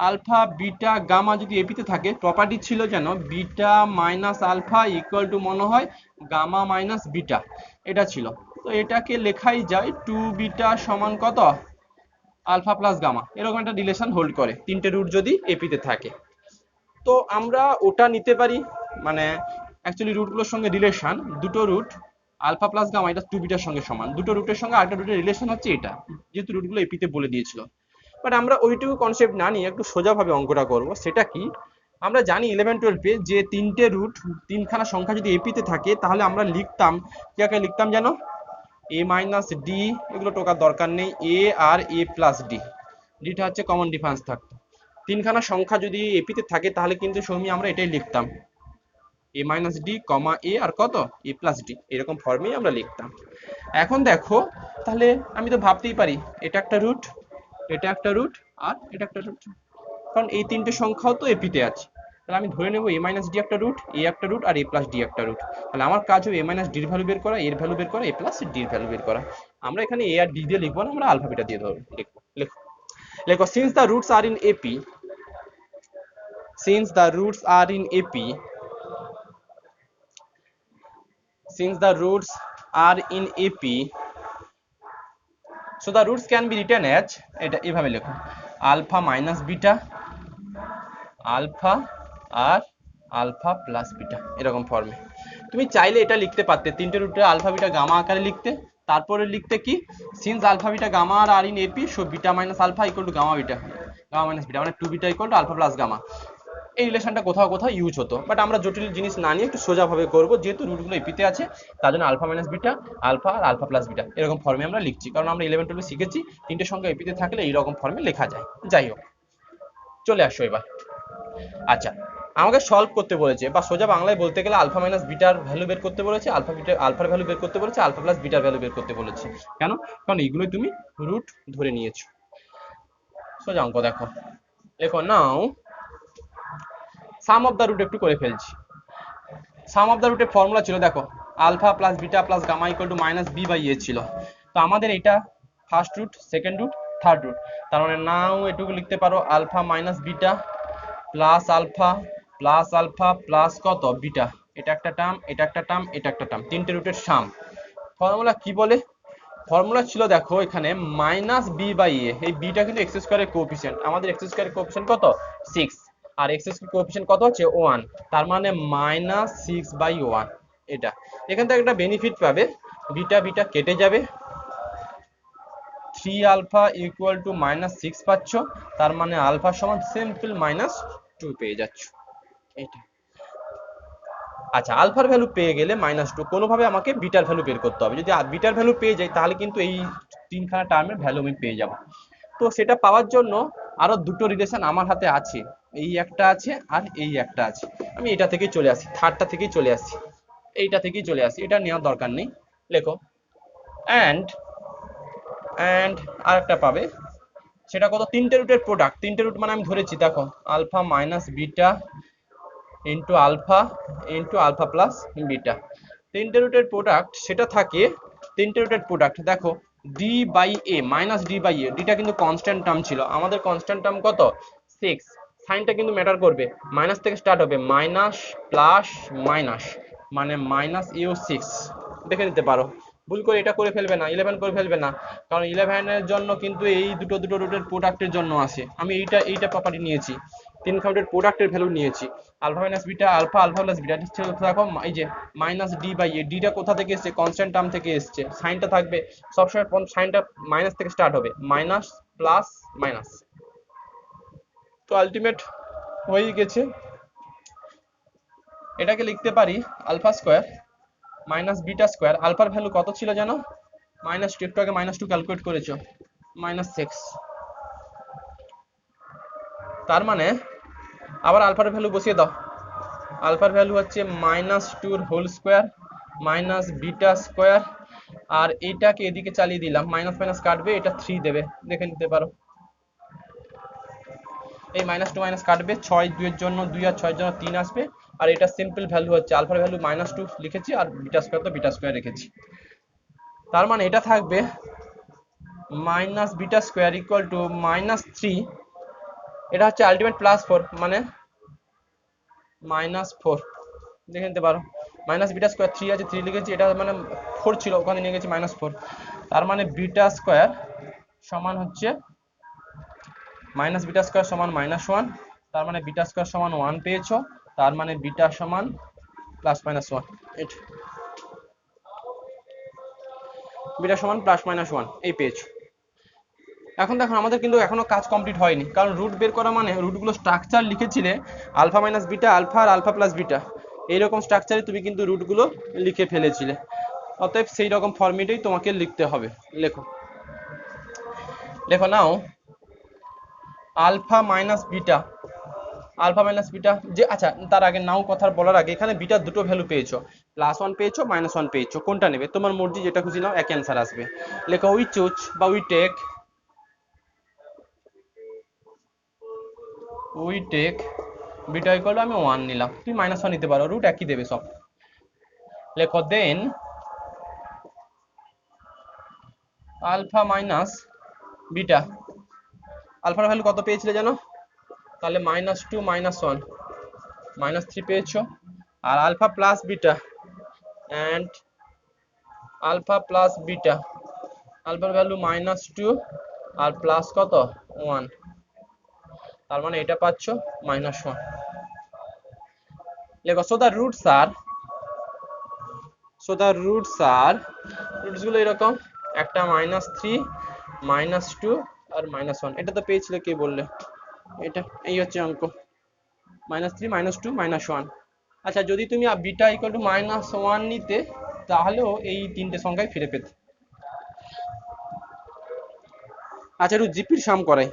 আলফা বিটা গামা যদি এপিতে থাকে, প্রপার্টি ছিল যেন beta minus alpha equal to মনে হয় গামা মাইনাস বিটা, এটা ছিল। তো এটাকে লেখাই যায় 2 বিটা সমান কত, আলফা প্লাস গামা, এরকম একটা রিলেশন হোল্ড করে তিনটে রুট যদি এপিতে থাকে। তো আমরা ওটা নিতে পারি, মানে অ্যাকচুয়ালি রুটগুলোর সঙ্গে রিলেশন, দুটো রুট আলফা প্লাস গামা এটা 2 বিটার সঙ্গে সমান, দুটো রুটের সঙ্গে আরেকটা রুটের রিলেশন হচ্ছে এটা, যেহেতু রুটগুলো এপিতে বলে দিয়েছিল। বাট আমরা ওইটুকু কনসেপ্ট না নিয়ে একটু সোজাভাবে অঙ্কটা করব। সেটা কি, আমরা জানি 11-12 যে তিনটে রুট, তিনখানা সংখ্যা যদি এপিতে থাকে তাহলে আমরা লিখতাম, কি লিখতাম জানো, এ মাইনাস ডি, এগুলো টোকার দরকার নেই, এ আর এ প্লাস ডি, ডিটা হচ্ছে কমন ডিফারেন্স থাকতো। তিনখানা সংখ্যা যদি এপিতে থাকে তাহলে কিন্তু সৌমি আমরা এটাই লিখতাম, এ মাইনাস ডি কমা এ আর কত এ প্লাস ডি, এরকম ফর্মেই আমরা লিখতাম। এখন দেখো তাহলে আমি তো ভাবতেই পারি এটা একটা রুট, এটা একটা রুট, আর এটা একটা রুট, কারণ এই তিনটে সংখ্যাও তো এপিতে আছে। তাহলে আমি ধরে নেব এ মাইনাস ডি একটা রুট, এ একটা রুট, আর এ প্লাস ডি একটা রুট। তাহলে আমার কাজ হবে এ মাইনাস ডির ভ্যালু বের করা, এর ভ্যালু বের করা, এ প্লাস ডির ভ্যালু বের করা। আমরা এখানে এ আর ডি দিয়ে লিখবো না, আমরা আলফা বিটা দিয়ে ধরবো, লেখো since the roots are in AP, since the roots are in AP, since the roots are in AP, so the roots can be written as, এটা এভাবে লেখো, আলফা মাইনাস বিটা, আলফা আর alpha plus beta, এরকম ফর্মে। তুমি চাইলে এটা লিখতে পারতে, তিনটে রুটে আলফা বিটা গামা আকারে লিখতে, তারপরে লিখতে কি, since alpha beta gamma are in AP, so beta minus alpha equal to gamma beta, gamma minus beta, মানে 2 beta equal to alpha plus gamma. এই রিলেশনটা কোথাও কোথাও ইউজ হতো, বাট আমরা জটিল জিনিস না নিয়ে একটু সোজাভাবে করবো, যেহেতু রুটগুলো এপিতে আছে তার জন্য আলফা মাইনাস বিটা, আলফা আর আলফা প্লাস বিটা এরকম ফর্মে আমরা লিখছি, কারণ আমরা 11-12 শিখেছি তিনটে সংখ্যা এপিতে থাকলে এইরকম ফর্মে লেখা যায়। যাই হোক, চলে আসো এবার। আচ্ছা, আমাকে সলভ করতে বলেছে, বা সোজা বাংলায় বলতে গেলে আলফা মাইনাস বিটার ভ্যালু বের করতে বলেছে, আলফার ভ্যালু বের করতে বলেছে, আলফা প্লাস বিটার ভ্যালু বের করতে বলেছে। কেন? কারণ এইগুলোই তুমি রুট ধরে নিয়েছো। সোজা অঙ্ক দেখো, লেখো নাও সাম অফ দ্য রুট একটু করে ফেলছি। সাম অফ দ্য রুটের ফর্মুলা ছিল দেখো, alpha plus beta plus gamma equal to minus b by a ছিল। তো আমাদের এটা first root, second root, third root, তার মানে নাও এটুকু লিখতে পারো alpha minus beta plus alpha plus কত বিটা, এটা একটা টার্ম, এটা একটা টার্ম, এটা একটা টার্ম, তিনটে রুটের সাম। ফর্মুলা কি বলে? ফর্মুলা ছিল দেখো এখানে মাইনাস বি বাই এ, এই বিটা কিন্তু এক্স স্কোয়ারের কোএফিসিয়েন্ট, আমাদের এক্স স্কোয়ারের কোএফিসিয়েন্ট কত 6, আর এক্স স্কোয়ার কোএফিসিয়েন্ট কত হচ্ছে 1, তার মানে মাইনাস 6/1। এটা এখান থেকে একটা বেনিফিট পাবে, বিটা বিটা কেটে যাবে, 3 আলফা ইকুয়াল টু মাইনাস 6 পাচ্ছ, তার মানে আলফা সমান সিম্পল -2 পেয়ে যাচ্ছ। এটা আচ্ছা, আলফার ভ্যালু পেয়ে গেলে -2 কোনোভাবে আমাকে বিটার ভ্যালু বের করতে হবে। যদি বিটার ভ্যালু পেয়ে যাই তাহলে কিন্তু এই তিনখানা টার্মের ভ্যালু আমি পেয়ে যাব। তো সেটা পাওয়ার জন্য আরো দুটো রিলেশন আমার হাতে আছে, এই একটা আছে আর এই একটা আছে। আমি এটা থেকেই চলে আসি, থার্ডটা থেকেই চলে আসি, এইটা থেকেই চলে আসি, এটা নেওয়ার দরকার নেই। লেখো অ্যান্ড আর একটা পাবে, সেটা কত? তিনটে রুটের প্রোডাক্ট, তিনটে রুট মানে আমি ধরেছি দেখো alpha minus beta into alpha plus beta, তিনটে রুটের প্রোডাক্ট, সেটা থাকে তিনটে রুটের প্রোডাক্ট দেখো d by a minus d by a, ডিটা কিন্তু কনস্ট্যান্ট টার্ম ছিল, আমাদের কনস্ট্যান্ট টার্ম কত 6, সাইনটা কিন্তু ম্যাটার করবে, মাইনাস থেকে স্টার্ট হবে, মাইনাস প্লাস মাইনাস মানে -6 দেখে নিতে পারো, ভুল করে এটা করে ফেলবে না, 11 করে ফেলবে না, কারণ 11 এর জন্য কিন্তু এই দুটো রুটের প্রোডাক্টের জন্য আসে। আমি এইটা প্রপার্টি নিয়েছি, তিন কাউন্টের প্রোডাক্টের ভ্যালু নিয়েছি, alpha minus beta alpha plus beta, দেখো এই যে মাইনাস ডি বাই এ, ডিটা কোথা থেকে এসছে? কনস্ট্যান্ট টার্ম থেকে এসছে, সাইনটা থাকবে সবসময়, সাইনটা মাইনাস থেকে স্টার্ট হবে, মাইনাস প্লাস মাইনাস। তো আলটিমেট হয়ে গেছে, এটাকে লিখতে পারি alpha square minus beta square, আলফার ভ্যালু কত ছিল জানো? -2, একটু আগে -2 ক্যালকুলেট করেছো, -6, তার মানে আবার আলফার ভ্যালু বসিয়ে দাও, আলফার ভ্যালু হচ্ছে -2 whole square minus beta square, আর এইটাকে এদিকে চালিয়ে দিলাম, মাইনাস মাইনাস কাটবে, এটা 3 দেবে, দেখে নিতে পারো, এই -2 মাইনাস কাটবে, 6 2 এর জন্য 2 আর 6 এর জন্য 3 আসবে, আর এটা সিম্পল ভ্যালু হচ্ছে আলফার ভ্যালু -2 লিখেছি, আর বিটা স্কোয়ার তো বিটা স্কোয়ার রেখেছি, তার মানে এটা থাকবে minus beta square equal two -3, এটা হচ্ছে আলটিমেট +4 মানে -4, দেখে নিতে পারো, মাইনাস বিটা স্কোয়ার 3 আছে, 3 লিখেছি, এটা মানে 4 ছিল, ওখানে নিয়ে গেছি -4, তার মানে বিটা স্কোয়ার সমান হচ্ছে বিটা স্কোয়ার সমান -1, তার মানে বিটা স্কোয়ার সমান 1 পেয়েছো, তার মানে বিটা সমান +-1, বিটা সমান +-1 এই পেয়েছো। এখন দেখো আমাদের কিন্তু এখনো কাজ কমপ্লিট হয়নি, কারণ রুট বের করা মানে রুটগুলো স্ট্রাকচার লিখেছিলে আলফা মাইনাস বিটা আলফা আর আলফা প্লাস বিটা, এইরকম স্ট্রাকচারে তুমি কিন্তু রুটগুলো লিখে ফেলেছিলে, অতএব সেই রকম ফরম্যাটেই তোমাকে লিখতে হবে। লেখো নাও আলফা মাইনাস বিটা যে, আচ্ছা তার আগে নাও কথা বলার আগে, এখানে বিটার দুটো ভ্যালু পেয়েছো, +1 পেয়েছো -1 পেয়েছো, কোনটা নেবে? তোমার মর্জি, যেটা খুশি নাও, এক অ্যান্সার আসবে। লেখো উই চুজ বা we take beta equal to, আমি 1 নিলাম, তুমি -1 নিতে পারো, রুট একই দেবে সব। লেখো দেন আলফা মাইনাস বিটা, আলফার ভ্যালু কত পেয়েছিলে জানো? তাহলে -2 -1 -3 পেয়েছো, আর alpha plus beta and alpha plus beta, আলফার ভ্যালু -2 আর প্লাস কত 1, তার মানে এটা পাচ্ছ -1। লেখো so the roots are roots গুলো এরকম, একটা -3 -2 আর -1, এটা তো পেয়েছিলে, কে বললে? এটা এই হচ্ছে অঙ্ক। -3 -2 -1। আচ্ছা যদি তুমি বিটা ইকুয়াল টু -1 নিতে তাহলেও এই তিনটে সংখ্যায় ফিরে পেতে। আচ্ছা একটু জিপির সাম করাই।